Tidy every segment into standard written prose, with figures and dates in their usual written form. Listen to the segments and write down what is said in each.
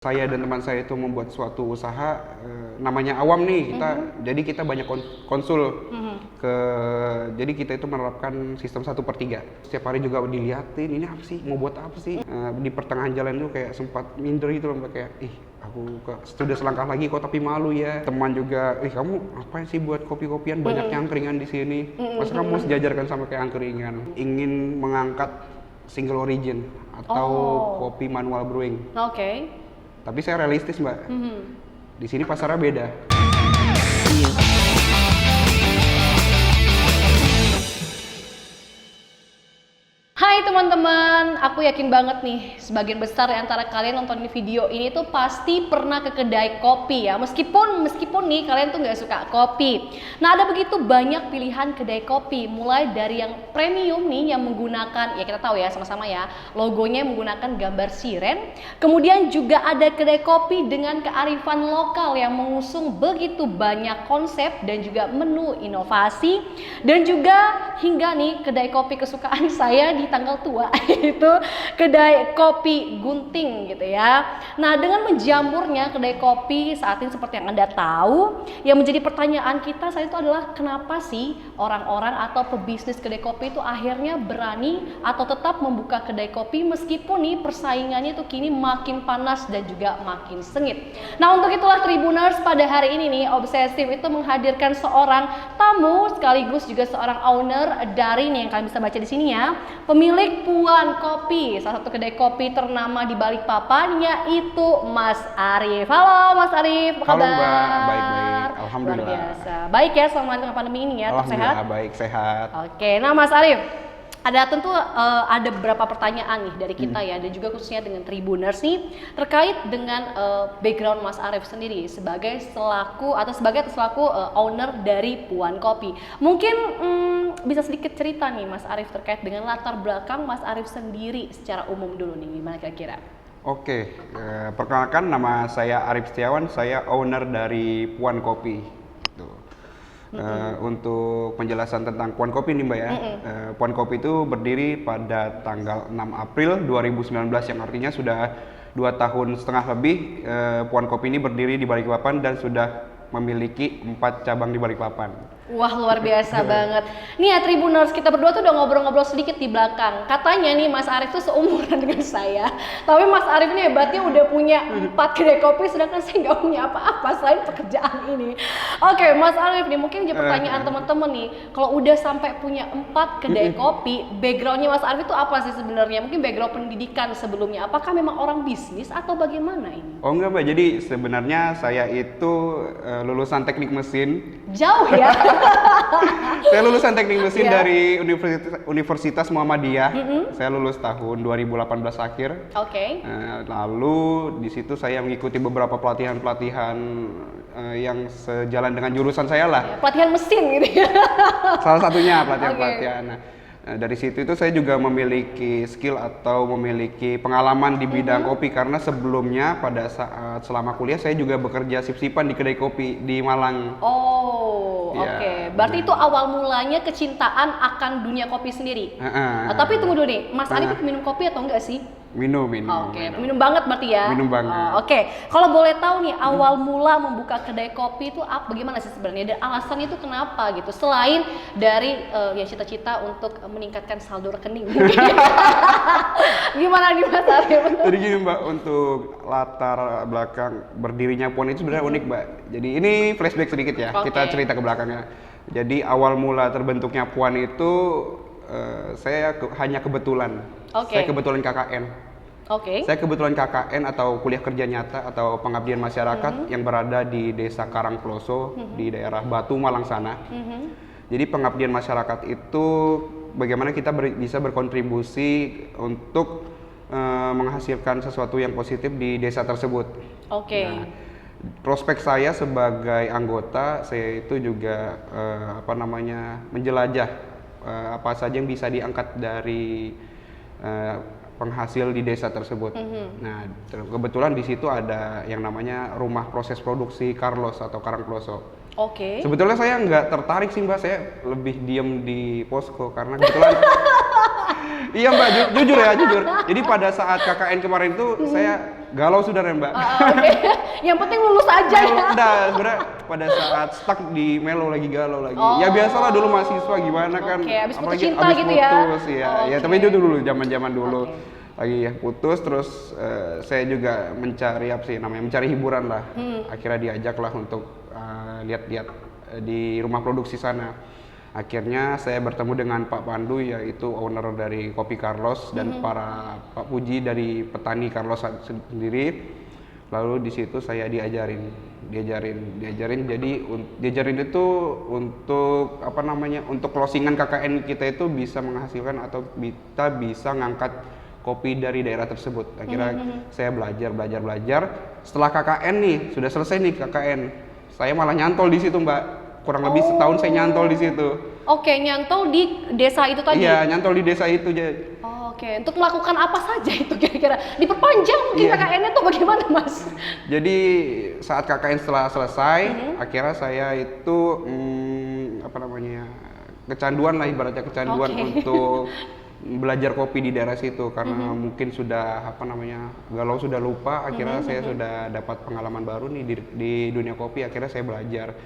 Saya dan teman saya itu membuat suatu usaha, namanya Awam nih kita, jadi kita banyak konsul ke, jadi kita itu menerapkan sistem 1/3. Setiap hari juga diliatin, ini apa sih, mau buat apa sih. Di pertengahan jalan itu kayak sempat minder gitu loh, kayak aku sudah selangkah lagi kok tapi malu ya. Teman juga, kamu apa sih buat kopi-kopian, banyak angkringan di sini, masa kamu sejajarkan sama kayak angkringan. Ingin mengangkat single origin atau kopi manual brewing. Oke. Tapi saya realistis, Mbak. Di sini pasarnya beda. Hai teman-teman, aku yakin banget nih sebagian besar di antara kalian nonton video ini tuh pasti pernah ke kedai kopi ya. Meskipun nih kalian tuh nggak suka kopi. Nah, ada begitu banyak pilihan kedai kopi, mulai dari yang premium nih yang menggunakan, ya kita tahu ya sama-sama ya, logonya menggunakan gambar siren. Kemudian juga ada kedai kopi dengan kearifan lokal yang mengusung begitu banyak konsep dan juga menu inovasi. Dan juga hingga nih kedai kopi kesukaan saya di tanggal tua itu kedai kopi Gunting gitu ya. Nah, dengan menjamurnya kedai kopi saat ini seperti yang Anda tahu, yang menjadi pertanyaan kita saat itu adalah kenapa sih orang-orang atau pebisnis kedai kopi itu akhirnya berani atau tetap membuka kedai kopi meskipun nih persaingannya itu kini makin panas dan juga makin sengit. Nah, untuk itulah Tribuners pada hari ini nih Obsesif itu menghadirkan seorang tamu sekaligus juga seorang owner dari nih yang kalian bisa baca di sini ya, pemilik Puan Kopi, salah satu kedai kopi ternama di Balikpapan, yaitu Mas Arif. Halo Mas Arif, apa kabar? Halo Mbak, baik-baik, alhamdulillah. Luar biasa. Baik ya selama tengah pandemi ini ya, tetap sehat? Alhamdulillah baik, sehat. Oke, nah Mas Arif, ada beberapa pertanyaan nih dari kita ya, dan juga khususnya dengan Tribuners nih terkait dengan background Mas Arif sendiri sebagai selaku owner dari Puan Kopi. Mungkin bisa sedikit cerita nih Mas Arif terkait dengan latar belakang Mas Arif sendiri secara umum dulu nih, gimana kira-kira? Oke, perkenalkan nama saya Arif Setiawan, saya owner dari Puan Kopi. Untuk penjelasan tentang Puan Kopi nih Mbak ya, Puan Kopi itu berdiri pada tanggal 6 April 2019 yang artinya sudah 2,5 tahun lebih. Puan Kopi ini berdiri di Balikpapan dan sudah memiliki 4 cabang di Balikpapan. Wah, luar biasa banget. Nih ya Tribuners, kita berdua tuh udah ngobrol-ngobrol sedikit di belakang. Katanya nih Mas Arif tuh seumuran dengan saya. Tapi Mas Arif ini hebatnya udah punya 4 kedai kopi, sedangkan saya nggak punya apa-apa selain pekerjaan ini. Oke, Mas Arif nih mungkin jadi pertanyaan teman-teman nih. Kalau udah sampai punya 4 kedai kopi, backgroundnya Mas Arif itu apa sih sebenarnya? Mungkin background pendidikan sebelumnya. Apakah memang orang bisnis atau bagaimana ini? Oh enggak Mbak, jadi sebenarnya saya itu lulusan teknik mesin. Jauh ya? Saya lulusan teknik mesin dari Universitas Muhammadiyah. Saya lulus tahun 2018 akhir. Oke. Lalu di situ saya mengikuti beberapa pelatihan-pelatihan yang sejalan dengan jurusan saya lah. Pelatihan mesin gitu ya? Salah satunya pelatihan-pelatihan. Nah, dari situ itu saya juga memiliki skill atau memiliki pengalaman di bidang kopi karena sebelumnya pada saat selama kuliah saya juga bekerja sip-sipan di kedai kopi di Malang. Oh, ya, oke. Berarti itu awal mulanya kecintaan akan dunia kopi sendiri. Tapi tunggu dulu nih, Mas Arif minum kopi atau enggak sih? Minum. Oke, minum banget berarti ya? Minum banget. Oke, kalau boleh tahu nih awal mula membuka kedai kopi itu bagaimana sih sebenarnya? Dan alasannya itu kenapa gitu? Selain dari ya cita-cita untuk meningkatkan saldo rekening. Gimana nih Mas Arif? Jadi gini Mbak, untuk latar belakang berdirinya Puan itu sebenarnya unik Mbak. Jadi ini flashback sedikit ya, kita cerita ke belakangnya. Jadi awal mula terbentuknya Puan itu saya hanya kebetulan. Saya kebetulan KKN. Saya kebetulan KKN atau kuliah kerja nyata atau pengabdian masyarakat yang berada di Desa Karangploso di daerah Batu Malang sana. Jadi pengabdian masyarakat itu bagaimana kita bisa berkontribusi untuk menghasilkan sesuatu yang positif di desa tersebut. Nah, prospek saya sebagai anggota, saya itu juga menjelajah apa saja yang bisa diangkat dari penghasil di desa tersebut. Nah, kebetulan di situ ada yang namanya rumah proses produksi Carlos atau Karangploso. Sebetulnya saya nggak tertarik sih Mbak, saya lebih diem di posko karena kebetulan Iya Mbak, jujur. Jadi pada saat KKN kemarin itu saya galau sudah ya Mbak. Oke. Yang penting lulus aja ya. Udah, sebenarnya pada saat stuck di melo lagi galau lagi. Ya biasalah dulu mahasiswa gimana kan. Oke, abis putus apalagi cinta abis gitu ya? putus, ya. Ya Oke. tapi itu dulu zaman-zaman dulu. Oke. Lagi ya putus terus saya juga mencari apa sih namanya mencari hiburan lah. Akhirnya diajak lah untuk lihat-lihat di rumah produksi sana. Akhirnya saya bertemu dengan Pak Pandu yaitu owner dari Kopi Carlos dan para Pak Puji dari petani Carlos sendiri. Lalu di situ saya diajarin diajarin itu untuk apa namanya untuk closingan KKN kita itu bisa menghasilkan atau kita bisa ngangkat kopi dari daerah tersebut. Akhirnya saya belajar. Setelah KKN nih sudah selesai nih KKN, saya malah nyantol di situ Mbak. Kurang lebih setahun saya nyantol di situ. Oke, nyantol di desa itu tadi. Iya, nyantol di desa itu aja. Oke, untuk melakukan apa saja itu kira-kira? Diperpanjang mungkin Iya. KKN-nya tuh bagaimana, Mas? Jadi saat KKN setelah selesai, akhirnya saya itu apa namanya kecanduan lah ibaratnya kecanduan Oke. untuk belajar kopi di daerah situ karena mungkin sudah apa namanya galau sudah lupa. Akhirnya saya sudah dapat pengalaman baru nih di dunia kopi. Akhirnya saya belajar.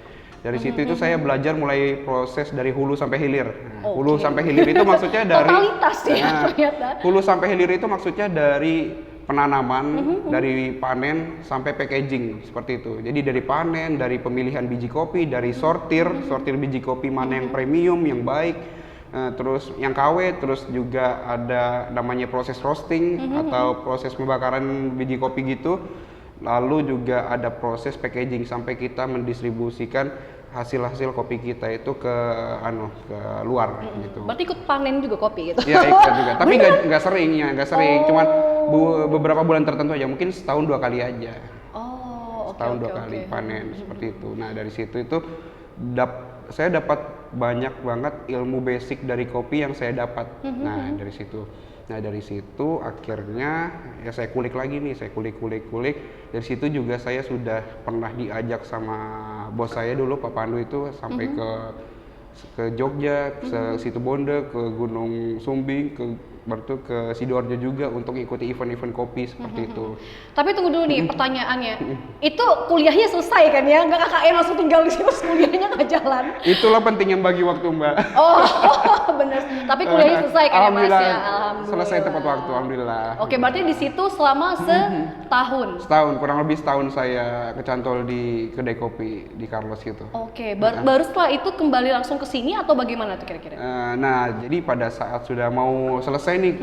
Dari situ itu saya belajar mulai proses dari hulu sampai hilir. Nah, hulu Oke. sampai hilir itu maksudnya dari Totalitas ya Nah, ternyata. hulu sampai hilir itu maksudnya dari penanaman, dari panen sampai packaging seperti itu. Jadi dari panen, dari pemilihan biji kopi, dari sortir biji kopi mana yang premium, yang baik, terus yang KW, terus juga ada namanya proses roasting atau proses pembakaran biji kopi gitu. Lalu juga ada proses packaging sampai kita mendistribusikan hasil-hasil kopi kita itu ke luar gitu. Berarti ikut panen juga kopi gitu. Iya ikut juga, tapi nggak sering ya, nggak sering. Cuman beberapa bulan tertentu aja, mungkin setahun 2 kali aja. Oh, oke. Setahun 2 kali panen seperti itu. Nah dari situ itu saya dapat banyak banget ilmu basic dari kopi yang saya dapat. Nah dari situ akhirnya ya saya kulik lagi nih, saya kulik. Dari situ juga saya sudah pernah diajak sama bos saya dulu Pak Pandu itu sampai ke Jogja, ke Situbondo, ke Gunung Sumbing, ke Sidoarjo juga untuk ikuti event-event kopi seperti itu. Tapi tunggu dulu nih pertanyaannya. Itu kuliahnya selesai kan ya? Nggak KKN langsung tinggal di situ, kuliahnya nggak jalan. Itulah pentingnya bagi waktu Mbak. Oh, bener. Tapi kuliahnya selesai kan ya Mas Alhamdulillah, ya? Alhamdulillah. selesai tepat waktu, alhamdulillah. Oke, berarti di situ selama setahun. Setahun, kurang lebih setahun saya kecantol di kedai kopi di Carlos gitu. Oke, baru setelah itu kembali langsung ke sini atau bagaimana tuh kira-kira? Nah, jadi pada saat sudah mau selesai nih,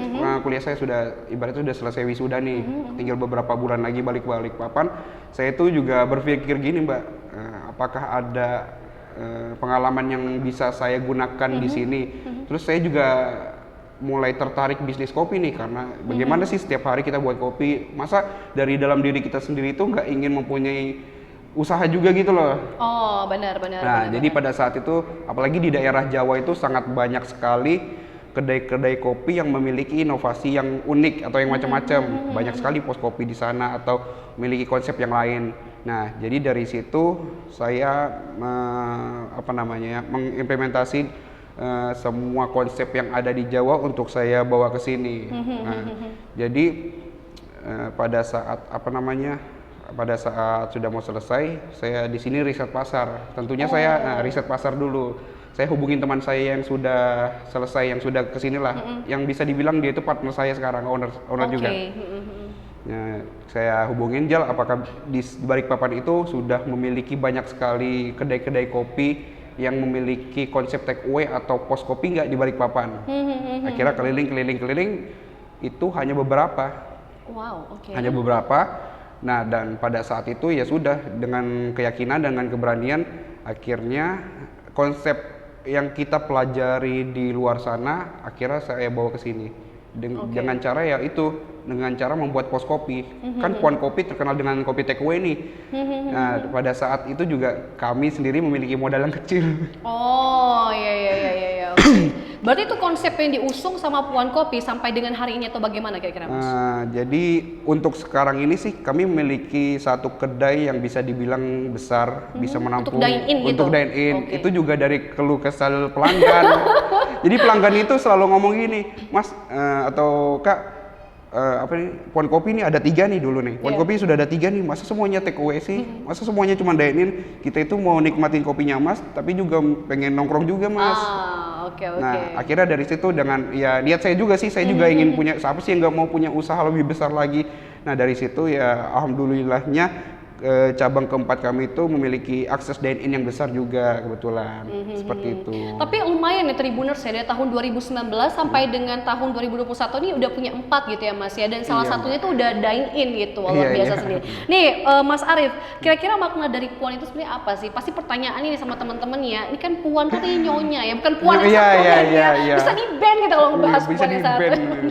kuliah saya sudah ibaratnya sudah selesai wisuda nih, tinggal beberapa bulan lagi balik papan. Saya itu juga berpikir gini Mbak, apakah ada pengalaman yang bisa saya gunakan di sini. Terus saya juga mulai tertarik bisnis kopi nih karena bagaimana sih setiap hari kita buat kopi, masa dari dalam diri kita sendiri itu nggak ingin mempunyai usaha juga gitu loh. Oh, benar. Nah, jadi pada saat itu apalagi di daerah Jawa itu sangat banyak sekali kedai-kedai kopi yang memiliki inovasi yang unik atau yang macam-macam. Banyak sekali pos kopi di sana atau memiliki konsep yang lain. Nah, jadi dari situ saya mengimplementasi semua konsep yang ada di Jawa untuk saya bawa ke sini. Nah, jadi pada saat sudah mau selesai, saya di sini riset pasar. Tentunya saya riset pasar dulu. Saya hubungin teman saya yang sudah selesai, yang sudah kesini lah, yang bisa dibilang dia itu partner saya sekarang, owner juga. Nah, saya hubungin Jal, apakah di Balikpapan itu sudah memiliki banyak sekali kedai-kedai kopi yang memiliki konsep take away atau pos kopi nggak di Balikpapan? Akhirnya keliling, itu hanya beberapa. Wow, oke. Hanya beberapa. Nah, dan pada saat itu ya sudah dengan keyakinan, dengan keberanian, akhirnya konsep yang kita pelajari di luar sana akhirnya saya bawa ke sini dengan cara dengan cara membuat pos kopi. Kan Puan Kopi terkenal dengan kopi take away nih. Nah, pada saat itu juga kami sendiri memiliki modal yang kecil. Oh, iya. Oke. Berarti itu konsep yang diusung sama Puan Kopi sampai dengan hari ini atau bagaimana kira-kira Mas? Jadi untuk sekarang ini sih kami memiliki satu kedai yang bisa dibilang besar, bisa menampung Untuk dine-in gitu? Untuk dine-in. Oke. Itu juga dari keluh kesal pelanggan. Jadi pelanggan itu selalu ngomong gini, Mas atau Kak, apa nih, Puan Kopi ini ada 3 nih dulu nih. Puan Iya. Kopi sudah ada 3 nih, masa semuanya take away sih? Masa semuanya cuma dine-in? Kita itu mau nikmatin kopinya Mas, tapi juga pengen nongkrong juga Mas. Oke. Nah, akhirnya dari situ dengan ya niat saya juga sih, saya juga ingin punya, siapa sih yang nggak mau punya usaha lebih besar lagi. Nah, dari situ ya alhamdulillahnya cabang keempat kami itu memiliki akses dine-in yang besar juga kebetulan. Seperti itu. Tapi lumayan ya Tribuners ya, dari tahun 2019 sampai dengan tahun 2021 ini udah punya 4 gitu ya Mas ya, dan salah Iya, satunya tuh udah dine-in gitu, luar Iya, biasa iya. sendiri. Nih Mas Arif, kira-kira makna dari Puan itu sebenarnya apa sih? Pasti pertanyaan ini sama teman-teman ya, ini kan Puan tuh artinya nyonya ya, bukan Puan yang Iya, satu iya, ya, iya. bisa di-ban kita kalau ngebahas Iya, bisa Puan yang satu. di-ban.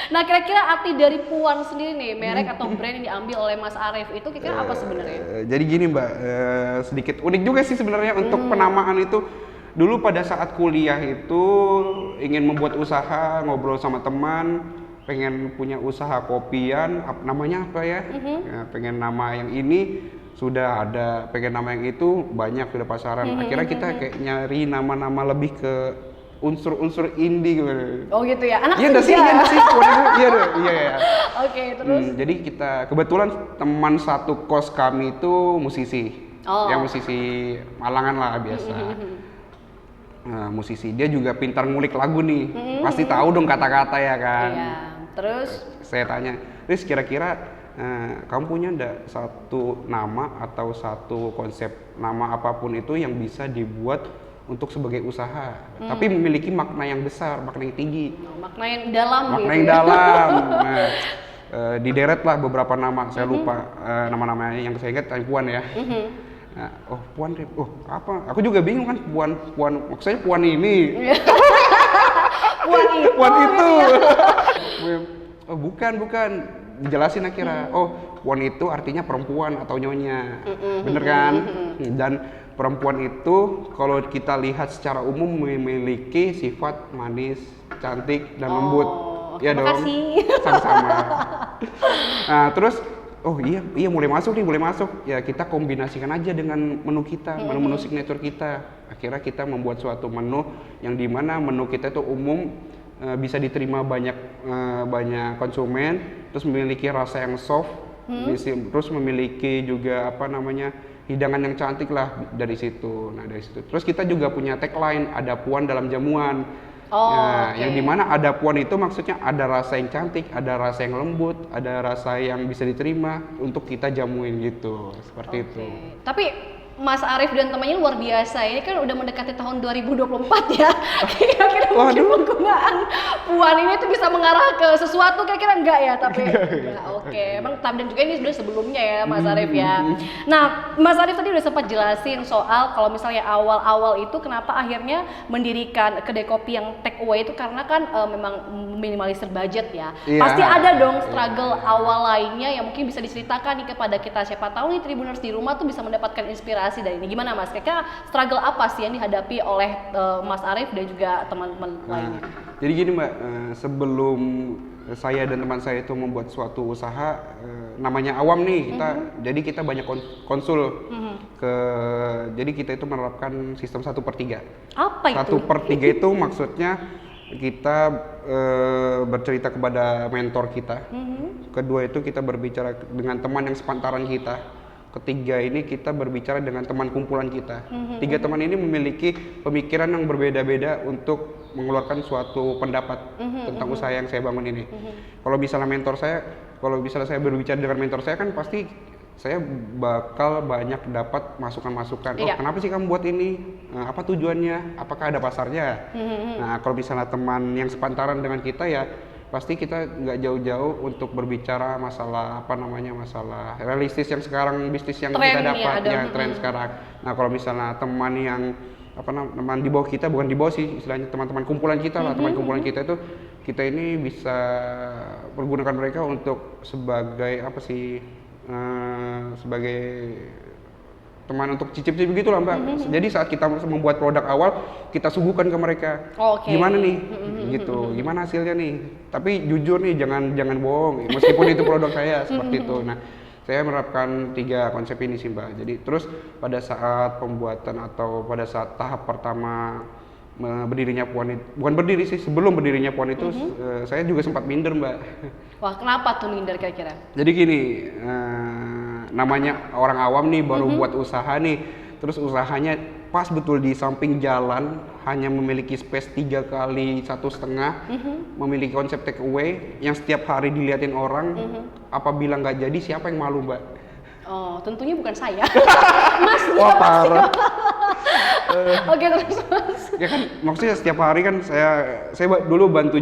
Nah kira-kira arti dari Puan sendiri nih, merek atau brand yang diambil oleh Mas Arif itu kira-kira apa sebenarnya? Jadi gini Mbak, sedikit unik juga sih sebenarnya untuk penamaan itu. Dulu pada saat kuliah itu ingin membuat usaha, ngobrol sama teman, pengen punya usaha kopian, namanya apa ya? Ya, pengen nama yang ini sudah ada, pengen nama yang itu banyak sudah pasaran. Akhirnya kita kayak nyari nama-nama lebih ke unsur-unsur indie gitu. Oh gitu ya, anak Iya senja. iya sih, iya deh, iya ya. Oke, terus? Jadi kita kebetulan teman satu kos kami itu musisi, Oh. yang musisi Malangan lah biasa. Nah, musisi dia juga pintar ngulik lagu nih, pasti tahu dong kata-kata ya kan. Iya, terus? Saya tanya, Riz kira-kira kamu punya ndak satu nama atau satu konsep nama apapun itu yang bisa dibuat untuk sebagai usaha, tapi memiliki makna yang besar, makna yang tinggi. Makna yang dalam Makna gitu yang ya. dalam. Nah, dideret lah beberapa nama. Saya lupa nama-namanya, yang saya ingat Puan ya. Nah, oh Puan, oh apa? Aku juga bingung kan, Puan, maksudnya Puan ini. Puan itu. Puan itu. gitu ya. Oh, bukan. Dijelasin akhirnya. Oh, Puan itu artinya perempuan atau nyonya. Bener kan? Dan perempuan itu kalau kita lihat secara umum memiliki sifat manis, cantik, dan lembut. Ya terima dong. kasih. Sama-sama. Nah, terus oh iya mulai masuk. Ya kita kombinasikan aja dengan menu kita, menu-menu signature kita. Akhirnya kita membuat suatu menu yang dimana menu kita itu umum, bisa diterima banyak konsumen, terus memiliki rasa yang soft, terus memiliki juga apa namanya, hidangan yang cantik lah dari situ. Nah dari situ. Terus kita juga punya tagline, ada Puan dalam jamuan. Nah, Oke. yang dimana ada Puan itu maksudnya ada rasa yang cantik, ada rasa yang lembut, ada rasa yang bisa diterima untuk kita jamuin gitu, seperti itu. Tapi Mas Arif dan temannya luar biasa. Ini kan udah mendekati tahun 2024 ya. Kira-kira mungkin penggunaan Puan ini tuh bisa mengarah ke sesuatu, kira-kira enggak ya? Tapi enggak, oke. Emang dan juga ini sudah sebelumnya ya Mas Arif ya. Nah, Mas Arif tadi udah sempat jelasin soal kalau misalnya awal-awal itu kenapa akhirnya mendirikan kedai kopi yang take away itu karena kan memang minimalisir budget ya. Iya. Pasti ada dong struggle awal lainnya yang mungkin bisa diceritakan nih kepada kita. Siapa tahu nih Tribuners di rumah tuh bisa mendapatkan inspirasi dari ini. Gimana Mas? Kira-kira struggle apa sih yang dihadapi oleh Mas Arif dan juga teman-teman lainnya? Jadi gini Mbak, sebelum saya dan teman saya itu membuat suatu usaha, namanya awam nih kita, jadi kita banyak konsul jadi kita itu menerapkan sistem 1/3. Apa itu? 1/3 itu maksudnya kita bercerita kepada mentor kita. Kedua itu kita berbicara dengan teman yang sepantaran kita. Ketiga ini kita berbicara dengan teman kumpulan kita. Tiga teman ini memiliki pemikiran yang berbeda-beda untuk mengeluarkan suatu pendapat tentang usaha yang saya bangun ini. Kalau misalnya saya berbicara dengan mentor saya kan pasti saya bakal banyak dapat masukan-masukan. Oh, kenapa sih kamu buat ini? Apa tujuannya? Apakah ada pasarnya? Nah, kalau misalnya teman yang sepantaran dengan kita ya pasti kita nggak jauh-jauh untuk berbicara masalah masalah realistis yang sekarang, bisnis yang kita dapat ya, tren sekarang. Nah kalau misalnya teman yang teman di bawah kita, bukan di bawah sih istilahnya, teman-teman kumpulan kita lah, teman kumpulan kita itu kita ini bisa pergunakan mereka untuk sebagai sebagai teman untuk cicip-cicip gitu lah Mbak. Jadi saat kita membuat produk awal, kita suguhkan ke mereka. Gimana nih? Gitu. Gimana hasilnya nih? Tapi jujur nih, jangan bohong. Meskipun itu produk saya seperti itu. Nah, saya menerapkan 3 konsep ini sih Mbak. Jadi terus pada saat pembuatan atau pada saat tahap pertama berdirinya Puan itu, bukan berdiri sih, sebelum berdirinya Puan itu saya juga sempat minder Mbak. Wah, kenapa tuh minder kira-kira? Jadi gini, namanya orang awam nih baru buat usaha nih, terus usahanya pas betul di samping jalan, hanya memiliki space 3 kali 1,5, memiliki konsep take away yang setiap hari diliatin orang. Apabila nggak jadi, siapa yang malu Mbak? Oh, tentunya bukan saya. Mas, Wah parah. Oke, terus Mas. Ya kan maksudnya setiap hari kan saya dulu bantu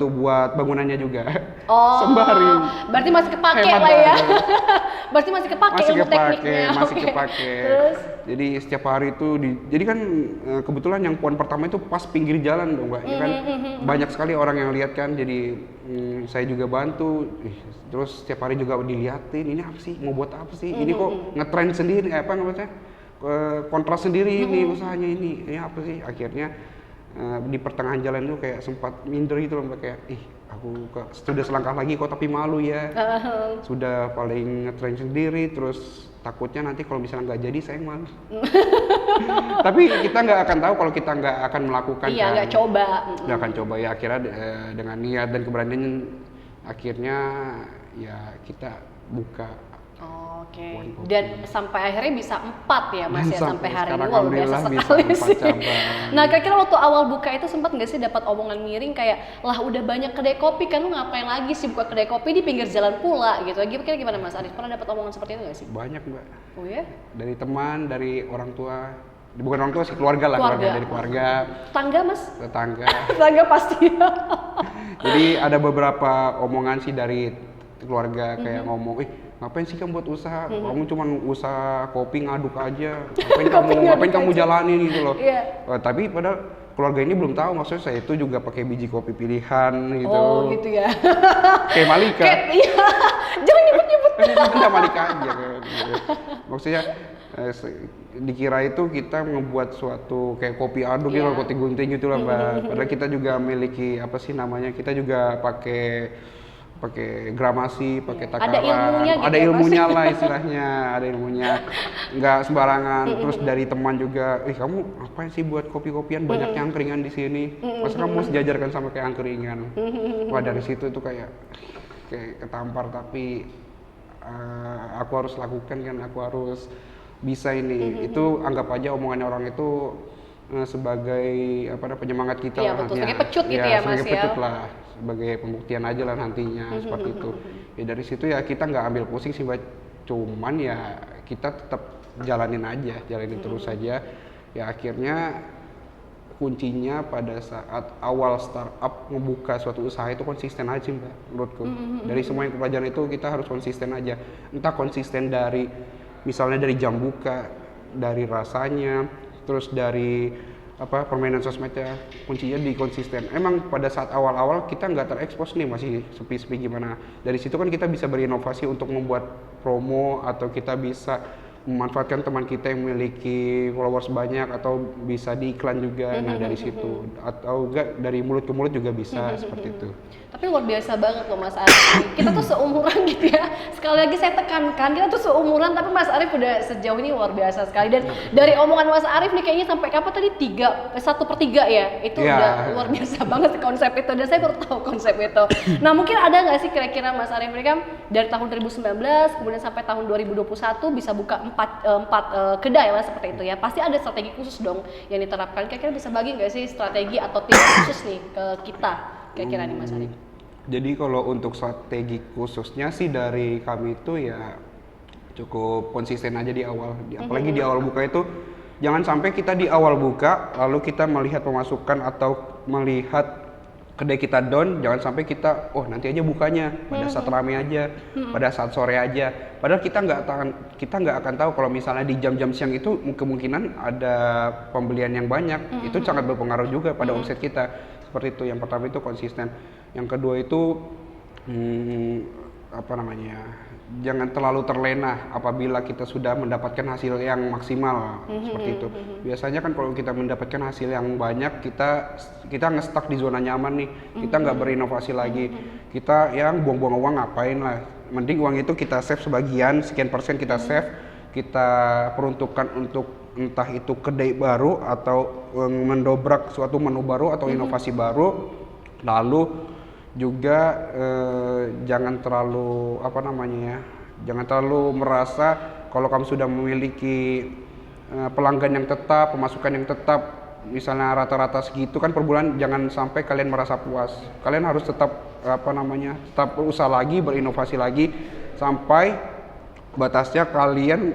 buat bangunannya juga. Oh, sembari. Berarti masih kepake Hemat lah ya. banget. Berarti masih kepake ilmu tekniknya. Masih Oke. kepake. Terus? Jadi setiap hari itu jadi kan kebetulan yang Puan pertama itu pas pinggir jalan dong Mbak. Ya kan banyak sekali orang yang lihat kan, jadi saya juga bantu. Terus setiap hari juga diliatin, ini apa sih, mau buat apa sih, ini kok ngetrend sendiri, apa namanya, kontras sendiri ini usahanya ini apa sih. Akhirnya di pertengahan jalan itu kayak sempat minder gitu loh Mbak, kayak aku sudah selangkah lagi kok tapi malu ya. Sudah paling ngetrend sendiri, terus takutnya nanti kalau misalnya nggak jadi saya malu. Tapi kita nggak akan tahu kalau kita nggak akan melakukan. Iya, nggak coba. Nggak akan coba ya, akhirnya dengan niat dan keberanian akhirnya ya kita buka. Oke. Dan sampai akhirnya bisa 4 ya Mas ya, sampai hari ini. Wah, Luar biasa sekali sih. Nah, kira-kira waktu awal buka itu sempat nggak sih dapat omongan miring kayak, lah udah banyak kedai kopi kan, lu ngapain lagi sih buka kedai kopi di pinggir jalan pula gitu. Kira-kira gimana Mas Arif? Pernah dapat omongan seperti itu nggak sih? Banyak Mbak. Oh ya? Dari teman, dari orang tua. Bukan orang tua sih, keluarga lah. Dari keluarga. Tetangga Mas? Tetangga. Tetangga pasti. Jadi ada beberapa omongan sih dari keluarga kayak ngomong, ngapain sih kamu buat usaha? Kamu cuma usaha kopi ngaduk aja. Ngapain kamu jalanin gitu loh. Yeah. Tapi padahal keluarga ini belum tahu maksudnya saya itu juga pakai biji kopi pilihan gitu. Oh gitu ya. Kayak Malika. Iya. Jangan nyebut-nyebut. Udah Malika aja kayak gitu. Maksudnya dikira itu kita ngebuat suatu kayak kopi aduk gitu, kopi gunting gitu lah Mbak. Padahal kita juga memiliki apa sih namanya? Kita juga pakai gramasi, pakai takaran, ada ilmunya lah istilahnya, ada ilmunya, nggak sembarangan. Terus dari teman juga, kamu apa sih buat kopi-kopian, banyak angkringan di sini, masa kamu sejajarkan sama kayak angkringan. Wah dari situ tuh kayak ketampar, tapi aku harus lakukan kan, aku harus bisa ini. Itu anggap aja omongannya orang itu sebagai penyemangat kita lah betul, nantinya. sebagai pecut gitu ya Mas sebagai pecut lah, sebagai pembuktian aja lah nantinya seperti itu. Ya dari situ ya kita nggak ambil pusing sih Mbak, cuman ya kita tetap jalanin terus saja. Ya akhirnya kuncinya pada saat awal startup membuka suatu usaha itu konsisten aja sih Mbak, menurutku. Dari semua yang pelajaran itu kita harus konsisten aja, entah konsisten dari misalnya dari jam buka, dari rasanya, terus dari permainan sosmednya, kuncinya di konsisten. Emang pada saat awal-awal kita nggak terekspos nih, masih sepi-sepi gimana. Dari situ kan kita bisa berinovasi untuk membuat promo, atau kita bisa memanfaatkan teman kita yang memiliki followers banyak, atau bisa diiklan juga. Nah dari situ, atau enggak dari mulut ke mulut juga bisa seperti itu. Tapi luar biasa banget loh Mas Arif. Kita tuh seumuran gitu ya. Sekali lagi saya tekankan, kita tuh seumuran, tapi Mas Arif udah sejauh ini luar biasa sekali. Dan dari omongan Mas Arif nih kayaknya sampai kapan tadi 1/3 ya? Itu udah luar biasa banget konsep itu, dan saya baru tahu konsep itu. Nah mungkin ada nggak sih kira-kira Mas Arif ini kan dari tahun 2019 kemudian sampai tahun 2021 bisa buka 4 kedai lah seperti itu ya. Pasti ada strategi khusus dong yang diterapkan. Kira-kira bisa bagi nggak sih strategi atau tips khusus nih ke kita kira-kira nih Mas Arif? Jadi kalau untuk strategi khususnya sih dari kami itu ya cukup konsisten aja di awal. Apalagi di awal buka itu jangan sampai kita di awal buka lalu kita melihat pemasukan atau melihat kedai kita down, jangan sampai kita nanti aja bukanya pada saat rame aja, pada saat sore aja. Padahal kita nggak akan tahu kalau misalnya di jam-jam siang itu kemungkinan ada pembelian yang banyak. Itu sangat berpengaruh juga pada omset kita. Seperti itu. Yang pertama itu konsisten. Yang kedua itu jangan terlalu terlena apabila kita sudah mendapatkan hasil yang maksimal. Seperti itu. Biasanya kan kalau kita mendapatkan hasil yang banyak, kita nge-stuck di zona nyaman nih. Kita nggak berinovasi lagi. Kita yang buang-buang uang ngapain lah. Mending uang itu kita save sebagian, sekian persen kita save, kita peruntukkan untuk entah itu kedai baru atau mendobrak suatu menu baru atau inovasi baru. Lalu juga jangan terlalu jangan terlalu merasa kalau kamu sudah memiliki pelanggan yang tetap, pemasukan yang tetap, misalnya rata-rata segitu kan per bulan, jangan sampai kalian merasa puas. Kalian harus tetap tetap berusaha lagi, berinovasi lagi sampai batasnya kalian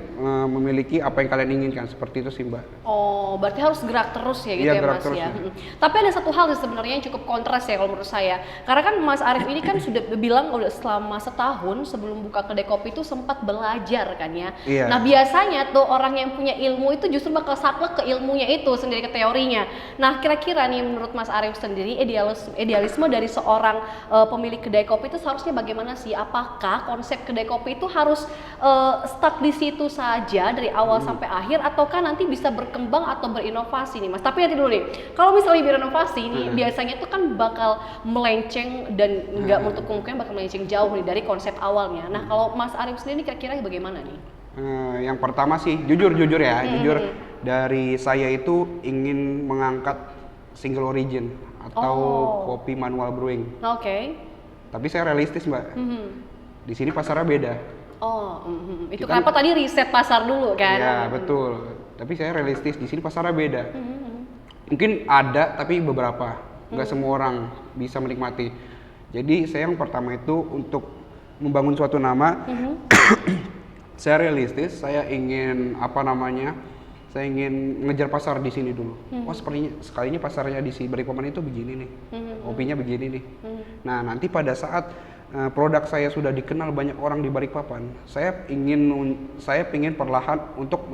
memiliki apa yang kalian inginkan, seperti itu sih Mbak. Oh, berarti harus gerak terus ya gitu Iya, ya gerak Mas terus ya. ya. Tapi ada satu hal sih sebenarnya yang cukup kontras ya kalau menurut saya. Karena kan Mas Arif ini kan sudah bilang udah selama setahun sebelum buka kedai kopi itu sempat belajar kan ya. Iya. Nah biasanya tuh orang yang punya ilmu itu justru bakal saklek ke ilmunya itu sendiri, ke teorinya. Nah kira-kira nih menurut Mas Arif sendiri idealisme dari seorang pemilik kedai kopi itu seharusnya bagaimana sih? Apakah konsep kedai kopi itu harus stuck di situ saja dari awal sampai akhir, ataukah nanti bisa berkembang atau berinovasi nih Mas? Tapi nanti dulu nih, kalau misalnya berinovasi nih biasanya itu kan bakal melenceng dan nggak menutup kemungkinan bakal melenceng jauh nih dari konsep awalnya. Nah kalau Mas Arif sendiri kira-kira bagaimana nih? Yang pertama sih jujur ya, jujur dari saya itu ingin mengangkat single origin atau kopi manual brewing. Oke. Tapi saya realistis Mbak, di sini pasarnya beda. Itu kenapa tadi riset pasar dulu kan? Iya betul. Tapi saya realistis, di sini pasarnya beda. Mungkin ada tapi beberapa, nggak semua orang bisa menikmati. Jadi saya yang pertama itu untuk membangun suatu nama, saya realistis, saya ingin saya ingin ngejar pasar di sini dulu. Oh sekalinya pasarnya di si Balikpapan itu begini nih, kopinya begini nih. Nah nanti pada saat produk saya sudah dikenal banyak orang di Balikpapan, saya ingin perlahan untuk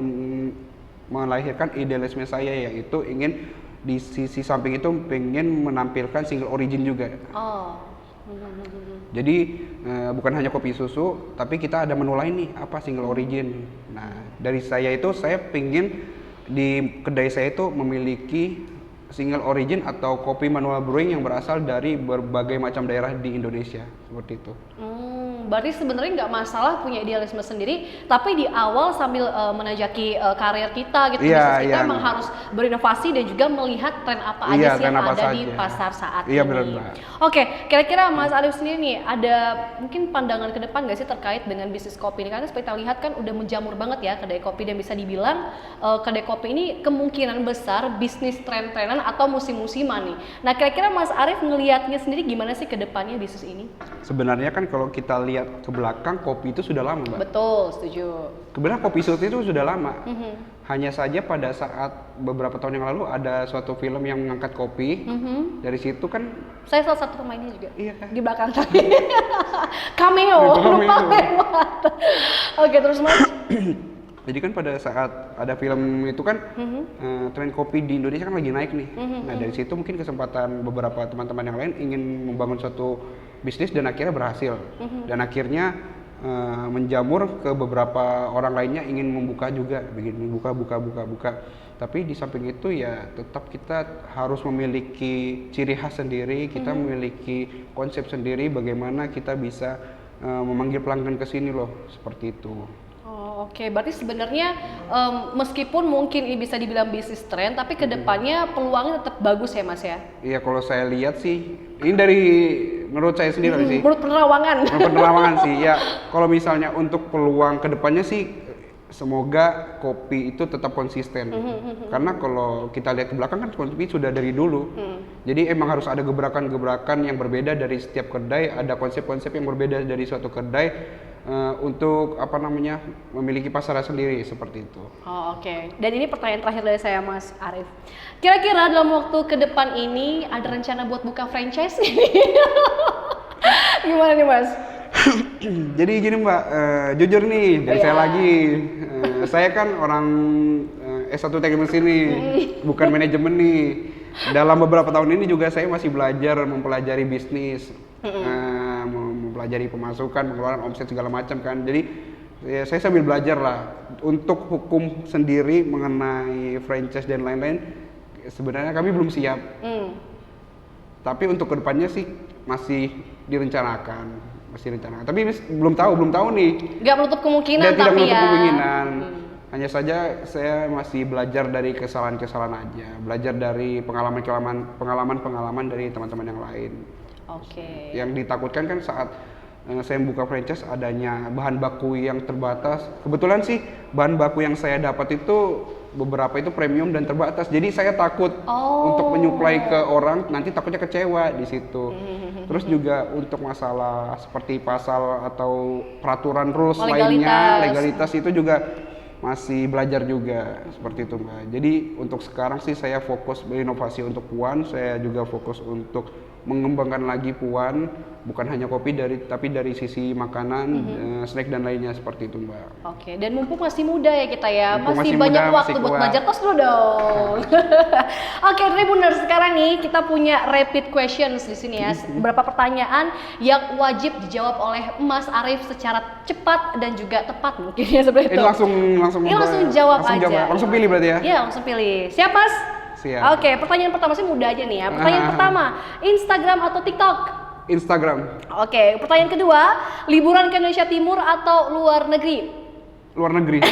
melahirkan idealisme saya, yaitu ingin di sisi samping itu pengen menampilkan single origin juga. Jadi bukan hanya kopi susu, tapi kita ada menu lain nih, apa single origin. Nah dari saya itu saya pengen di kedai saya itu memiliki single origin atau kopi manual brewing yang berasal dari berbagai macam daerah di Indonesia, seperti itu. Berarti sebenarnya nggak masalah punya idealisme sendiri, tapi di awal sambil menajaki karir kita gitu, bisnis kita emang harus berinovasi dan juga melihat tren apa aja sih yang ada di pasar saat ini. Benar. Oke, kira-kira Mas Arif sendiri nih ada mungkin pandangan ke depan nggak sih terkait dengan bisnis kopi ini? Karena seperti kita lihat kan udah menjamur banget ya kedai kopi, dan bisa dibilang kedai kopi ini kemungkinan besar bisnis tren-trenan atau musim-musiman nih. Nah kira-kira Mas Arif ngelihatnya sendiri gimana sih ke depannya bisnis ini? Sebenarnya kan kalau kita lihat ke belakang, kopi itu sudah lama Mbak. Betul, setuju. Kebenaran kopi susu itu sudah lama. Hanya saja pada saat beberapa tahun yang lalu ada suatu film yang mengangkat kopi. Dari situ kan saya salah satu pemainnya juga. Iya. Di belakang tadi. Cameo, lupa lewat. Oke, terus Mas. Jadi kan pada saat ada film itu kan tren kopi di Indonesia kan lagi naik nih. Nah dari situ mungkin kesempatan beberapa teman-teman yang lain ingin membangun suatu bisnis dan akhirnya berhasil. Dan akhirnya menjamur ke beberapa orang lainnya ingin membuka juga, begini buka. Tapi di samping itu ya tetap kita harus memiliki ciri khas sendiri, kita memiliki konsep sendiri bagaimana kita bisa memanggil pelanggan ke sini loh, seperti itu. Oke, berarti sebenarnya meskipun mungkin ini bisa dibilang bisnis tren, tapi kedepannya peluangnya tetap bagus ya Mas ya? Iya, kalau saya lihat sih, ini dari menurut saya sendiri sih. Menurut penerawangan. Menurut penerawangan sih, ya. Kalau misalnya untuk peluang kedepannya sih, semoga kopi itu tetap konsisten. Karena kalau kita lihat ke belakang kan kopi sudah dari dulu. Jadi emang harus ada gebrakan-gebrakan yang berbeda dari setiap kedai, ada konsep-konsep yang berbeda dari suatu kedai. Untuk memiliki pasar sendiri seperti itu. Oke. Dan ini pertanyaan terakhir dari saya Mas Arif. Kira-kira dalam waktu ke depan ini ada rencana buat buka franchise? Gimana nih Mas? Jadi gini Mbak, jujur nih dari saya lagi. Saya kan orang S1 Teknik Mesin nih, bukan manajemen nih. Dalam beberapa tahun ini juga saya masih belajar mempelajari bisnis. Mempelajari pemasukan, pengeluaran, omset segala macam kan. Jadi ya, saya sambil belajar lah untuk hukum sendiri mengenai franchise dan lain-lain. Sebenarnya kami belum siap. Tapi untuk kedepannya sih masih direncanakan, Tapi belum tahu nih. Nggak menutup kemungkinan tidak tapi menutup ya. kemungkinan. Hanya saja saya masih belajar dari kesalahan-kesalahan aja, belajar dari pengalaman dari teman-teman yang lain. Oke. Yang ditakutkan kan saat saya buka franchise adanya bahan baku yang terbatas. Kebetulan sih bahan baku yang saya dapat itu beberapa itu premium dan terbatas. Jadi saya takut untuk menyuplai ke orang, nanti takutnya kecewa di situ. Terus juga untuk masalah seperti pasal atau peraturan rules lainnya, legalitas itu juga masih belajar juga seperti itu Mbak. Jadi untuk sekarang sih saya fokus berinovasi untuk Puan, saya juga fokus untuk mengembangkan lagi Puan, bukan hanya kopi tapi dari sisi makanan, snack dan lainnya seperti itu Mbak. Oke, dan mumpung masih muda ya kita ya, Mumpung masih masih banyak muda, waktu masih buat kuat. belajar terus dulu dong. Oke, Tribuners, sekarang nih kita punya rapid questions di sini ya. Beberapa pertanyaan yang wajib dijawab oleh Mas Arief secara cepat dan juga tepat mungkin ya seperti itu. Ini langsung jawab aja. Langsung pilih berarti ya? Iya, langsung pilih. Siap, Mas? Siap. Oke, pertanyaan pertama sih mudah aja nih ya. Pertanyaan pertama, Instagram atau TikTok? Instagram. Oke, pertanyaan kedua, liburan ke Indonesia Timur atau luar negeri? Luar negeri.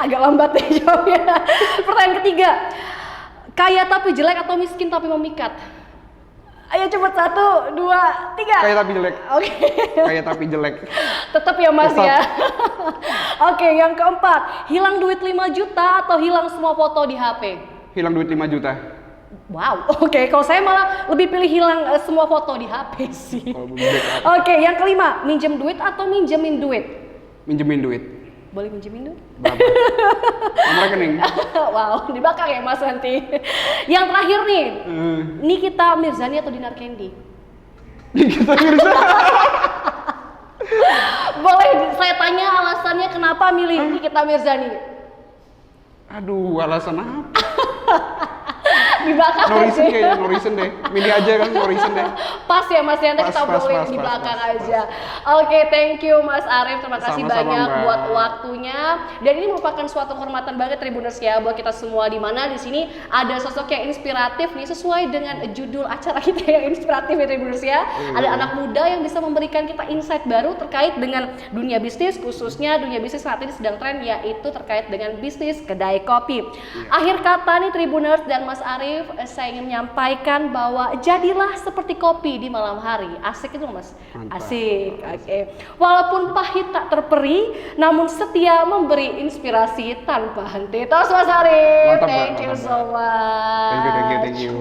Agak lambat ya jawabnya. Pertanyaan ketiga, kaya tapi jelek atau miskin tapi memikat? Ayo cepet 1, 2, 3. Kaya tapi jelek. Oke. Kaya tapi jelek. Tetap ya Mas Tetap. ya. Oke, yang keempat, hilang duit 5 juta atau hilang semua foto di HP? Hilang duit 5 juta. Wow, oke. Kalau saya malah lebih pilih hilang semua foto di HP sih. Kalau backup. Oke, yang kelima, minjem duit atau minjemin duit? Minjemin duit. Boleh minjemin duit? Berapa? Nomor rekening. Wow, dibakar ya Mas nanti. Yang terakhir nih, Nikita Mirzani atau Dinar Candy? Nikita Mirzani. Boleh saya tanya alasannya kenapa milih Nikita Mirzani? Aduh, alasan apa? Dibakar No reason aja. kayaknya, no reason deh. Milih aja kan, no reason deh. Pas ya Mas Yanta, kita boleh dibakar aja. Oke, thank you Mas Arief, terima kasih Sama-sama, banyak Mbak. buat waktunya. Dan ini merupakan suatu kehormatan banget Tribuners ya buat kita semua, di mana di sini ada sosok yang inspiratif nih sesuai dengan judul acara kita yang inspiratif ya Tribuners ya. Ada anak muda yang bisa memberikan kita insight baru terkait dengan dunia bisnis, khususnya dunia bisnis saat ini sedang tren yaitu terkait dengan bisnis kedai kopi. Akhir kata nih Tribuners dan Mas Arief, saya ingin menyampaikan bahwa jadilah seperti kopi di malam hari. Asik itu Mas? Mantap. Asik, oke. Walaupun pahit tak terperi, namun setia memberi inspirasi tanpa henti. Terus Mas Arief, Mantap, Mbak. thank you Mantap, so much. Thank you.